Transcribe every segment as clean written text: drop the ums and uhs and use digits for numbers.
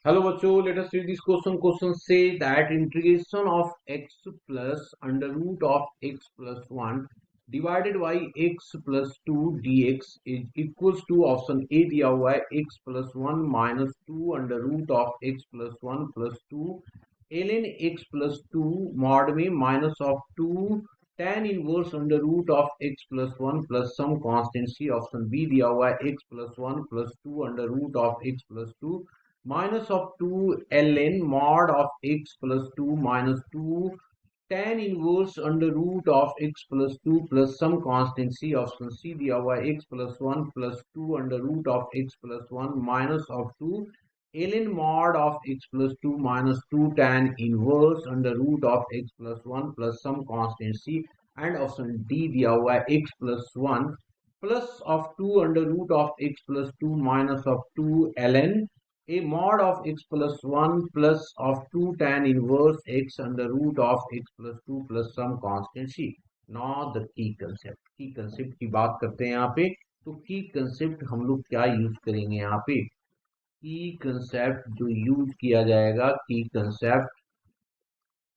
Hello बच्चों, let us read this question. Question say that integration of x plus under root of x plus 1 divided by x plus 2 dx is equals to option A दिया हुआ है x plus 1 minus 2 under root of x plus 1 plus 2 ln x plus 2 mod में minus of 2 tan inverse under root of x plus 1 plus some constant C option B दिया हुआ है x plus 1 plus 2 under root of x plus 2 minus of 2 ln mod of x plus 2 minus 2 tan inverse under root of x plus 2 plus some constant C option C दिया हुआ है x plus 1 plus 2 under root of x plus 1 minus of 2 ln mod of x plus 2 minus 2 tan inverse under root of x plus 1 plus some constant C and option D दिया हुआ है x plus 1 plus of 2 under root of x plus 2 minus of 2 ln a mod of x plus 1 plus of 2 tan inverse x under root of x plus 2 plus some constant c. Now the key concept की बात करते हैं यहाँ पे. तो की concept हम लोग क्या यूज करेंगे यहाँ पे. की कंसेप्ट जो यूज किया जाएगा, की concept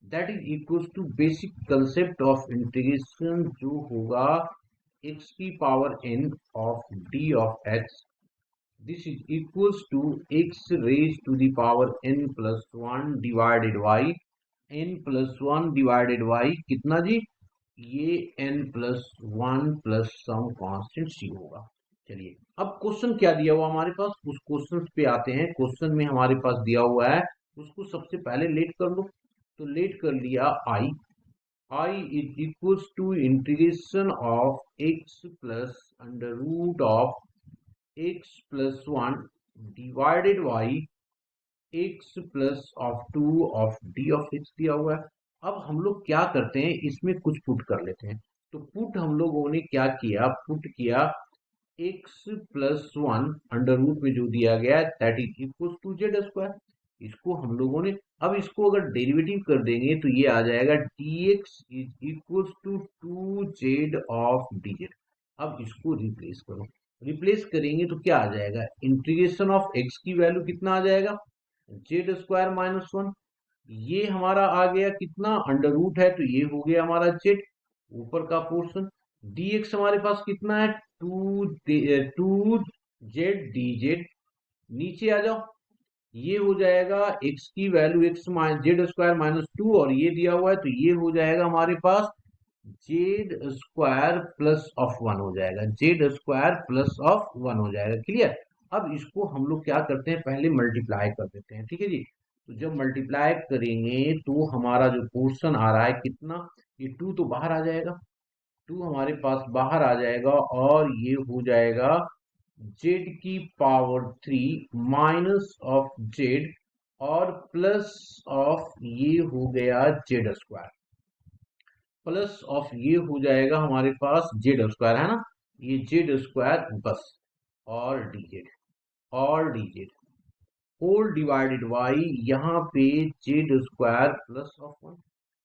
that is equals to basic concept of integration जो होगा x की power n of d of x. This is equals to x raised to the power n plus 1 divided by n plus 1 divided by कितना जी, ये n plus 1 plus some constant c होगा. चलिए अब question क्या दिया हुआ हमारे पास, उस क्वेश्चन पे आते हैं. क्वेश्चन में हमारे पास दिया हुआ है, उसको सबसे पहले लेट कर लो. तो लेट कर लिया I is equals to integration of x plus under root of x plus 1 divided by x plus of 2 of d of x दिया हुआ है. अब हम लोग क्या करते हैं, इसमें कुछ पुट कर लेते हैं. तो पुट हम लोगों ने क्या किया, पुट किया x प्लस 1 अंडर रूट में जो दिया गया है that is equal to z square. इसको हम लोगों ने, अब इसको अगर डेरिवेटिव कर देंगे तो ये आ जाएगा dx is equal to 2z of dz. अब इसको रिप्लेस करो. रिप्लेस करेंगे तो क्या आ जाएगा, इंटीग्रेशन ऑफ x की वैल्यू कितना आ जाएगा, जेड स्क्वायर माइनस 1. ये हमारा आ गया कितना, अंडर रूट है तो ये हो गया हमारा जेड ऊपर का पोर्शन. dx हमारे पास कितना है, टू जेड डी जेड. नीचे आ जाओ, ये हो जाएगा x की value x Z square minus 2 और ये दिया हुआ है तो ये हो जाएगा हमारे पास जेड स्क्वायर प्लस ऑफ 1 हो जाएगा, जेड स्क्वायर प्लस ऑफ 1 हो जाएगा. क्लियर. अब इसको हम लोग क्या करते हैं, पहले मल्टीप्लाई कर देते हैं. ठीक है जी. तो जब मल्टीप्लाई करेंगे तो हमारा जो पोर्शन आ रहा है कितना, ये 2 तो बाहर आ जाएगा, 2 हमारे पास बाहर आ जाएगा और ये हो जाएगा जेड की पावर 3 माइनस ऑफ जेड और प्लस ऑफ ये हो गया जेड स्क्वायर, प्लस ऑफ ये हो जाएगा हमारे पास जेड स्क्वायर है ना, ये जेड स्क्वायर बस और डीजेड होल डिवाइडेड बाई यहाँ पे जेड स्क्वायर प्लस ऑफ 1.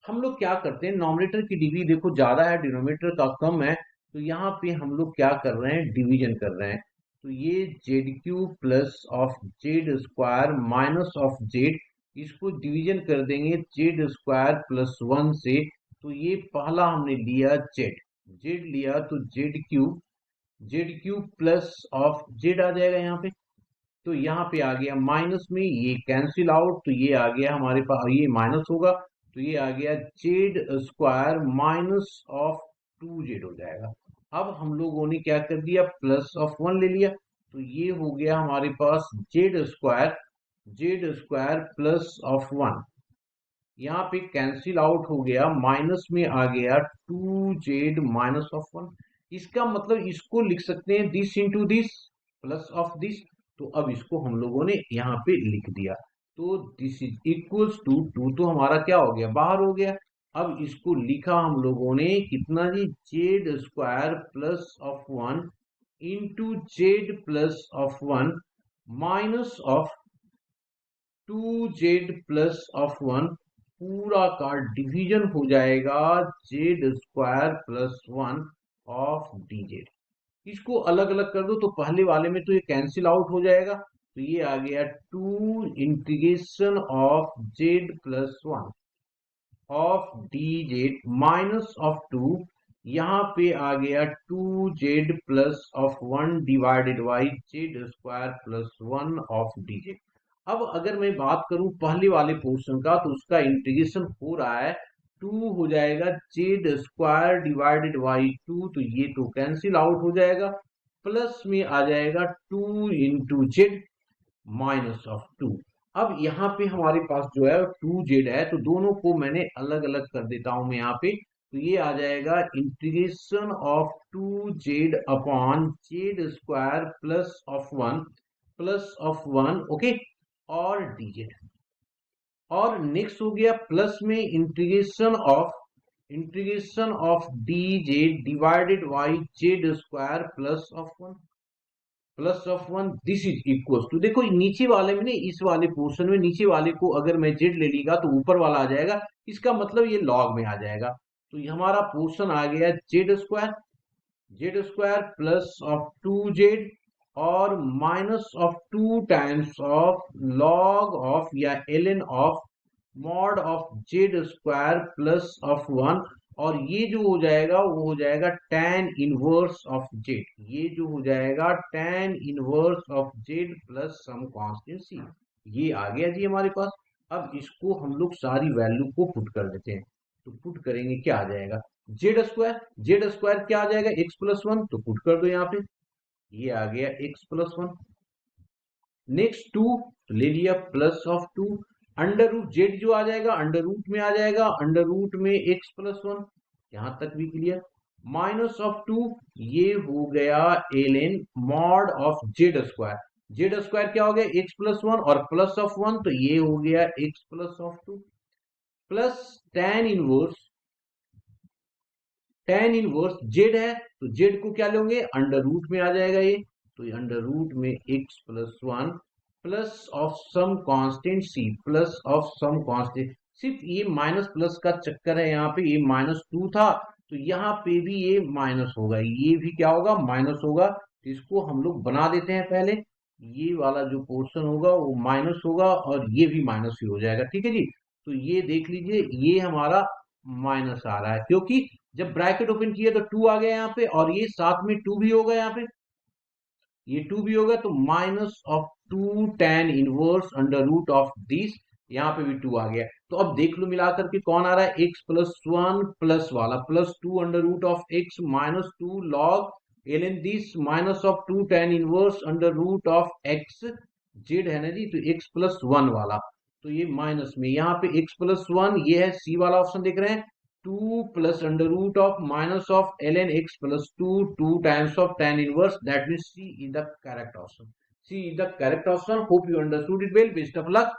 हम लोग क्या करते हैं, नॉमिनेटर की डिग्री देखो ज्यादा है, डिनोमिनेटर का कम है, तो यहाँ पे हम लोग क्या कर रहे हैं, डिवीजन कर रहे हैं. तो ये Z cube plus of Z square minus of Z, इसको डिवीजन कर देंगे जेड स्क्वायर प्लस 1 से. तो ये पहला हमने लिया जेड, जेड लिया तो Z cube plus of Z आ जाएगा यहाँ पे. तो यहाँ पे आ गया माइनस में, ये कैंसिल आउट तो ये आ गया हमारे पास, ये माइनस होगा तो ये आ गया Z square minus of 2z हो जाएगा. अब हम लोगों ने क्या कर दिया, प्लस ऑफ 1 ले लिया तो ये हो गया हमारे पास जेड स्क्वायर प्लस ऑफ 1. यहाँ पे कैंसिल आउट हो गया, माइनस में आ गया 2z माइनस ऑफ 1. इसका मतलब इसको लिख सकते हैं this into this plus of this. तो अब इसको हम लोगों ने यहाँ पे लिख दिया. तो दिस इज इक्वल्स टू 2 तो हमारा क्या हो गया, बाहर हो गया. अब इसको लिखा हम लोगों ने कितना जी, Z square plus of 1 into Z plus of 1 minus of 2z plus of 1 पूरा का डिवीजन हो जाएगा Z square plus 1 of dz. इसको अलग अलग कर दो तो पहले वाले में तो ये कैंसिल आउट हो जाएगा तो तो ये आ गया 2 integration of z plus 1 of D Z minus of 2, यहाँ पे आ गया 2z plus of 1 divided by z square plus 1 of D Z. अब अगर मैं बात करूं पहले वाले पोर्शन का, तो उसका इंटीग्रेशन हो रहा है 2 हो जाएगा जेड स्क्वायर डिवाइडेड बाई 2, तो ये तो कैंसिल आउट हो जाएगा, प्लस में आ जाएगा 2 इंटू जेड माइनस ऑफ 2। अब यहाँ पे हमारे पास जो है 2z है, तो दोनों को मैंने अलग अलग कर देता हूं मैं यहाँ पे, तो ये आ जाएगा integration of 2z upon z square plus of 1 okay, और dz। और नेक्स्ट हो गया प्लस में integration of dz divided by z square plus of 1 this is equal to, देखो नीचे वाले में नहीं, इस वाले पोर्शन में नीचे वाले को अगर मैं जेड ले लीगा तो ऊपर वाला आ जाएगा, इसका मतलब ये लॉग में आ जाएगा। तो ये हमारा पोर्शन आ गया Z square plus of 2z और minus of 2 times of log of या ln of mod of Z square plus of 1, और ये जो हो जाएगा वो हो जाएगा tan इनवर्स ऑफ जेड, ये जो हो जाएगा tan inverse of z plus some constant c, ये आ गया जी हमारे पास। अब इसको हम लोग सारी वैल्यू को पुट कर देते हैं, तो पुट करेंगे क्या आ जाएगा, जेड स्क्वायर क्या आ जाएगा x प्लस 1, तो पुट कर दो यहाँ पे, ये आ गया x प्लस 1। नेक्स्ट 2 ले लिया plus of 2, under root z जो आ जाएगा अंडर रूट में आ जाएगा, अंडर रूट में x प्लस 1, यहां तक भी क्लियर, माइनस ऑफ 2, ये हो गया ln mod of Z square क्या हो गया x प्लस 1 और प्लस ऑफ 1, तो ये हो गया x plus of 2 plus tan inverse Z है, तो जेड को क्या लेंगे अंडर रूट में आ जाएगा ये, तो अंडर रूट में x plus 1 plus of some constant c plus of some constant, सिर्फ ये माइनस प्लस का चक्कर है, यहाँ पे ये -2 था तो यहाँ पे भी ये माइनस होगा, ये भी क्या होगा माइनस होगा, तो इसको हम लोग बना देते हैं पहले, ये वाला जो पोर्शन होगा वो माइनस होगा और ये भी माइनस ही हो जाएगा, ठीक है जी। तो ये देख लीजिए ये हमारा माइनस आ रहा है, क्योंकि जब ब्रैकेट ओपन किया तो 2 आ गया यहाँ पे, और ये साथ में 2 भी होगा, यहाँ पे ये 2 भी होगा, तो minus of 2 tan inverse under root of this, यहाँ पे भी 2 आ गया। तो अब देख लो मिलाकर के कौन आ रहा है, x प्लस 1 प्लस वाला plus 2 under root of x minus 2 log ln this minus of 2 tan inverse under root of x z है ना जी, तो x प्लस 1 वाला, तो ये माइनस में यहाँ पे x प्लस 1, ये है सी वाला ऑप्शन देख रहे हैं, 2 plus under root of minus of ln x plus 2 times of tan inverse, that means C is the correct option. C is the correct option. Hope you understood it well. Best of luck.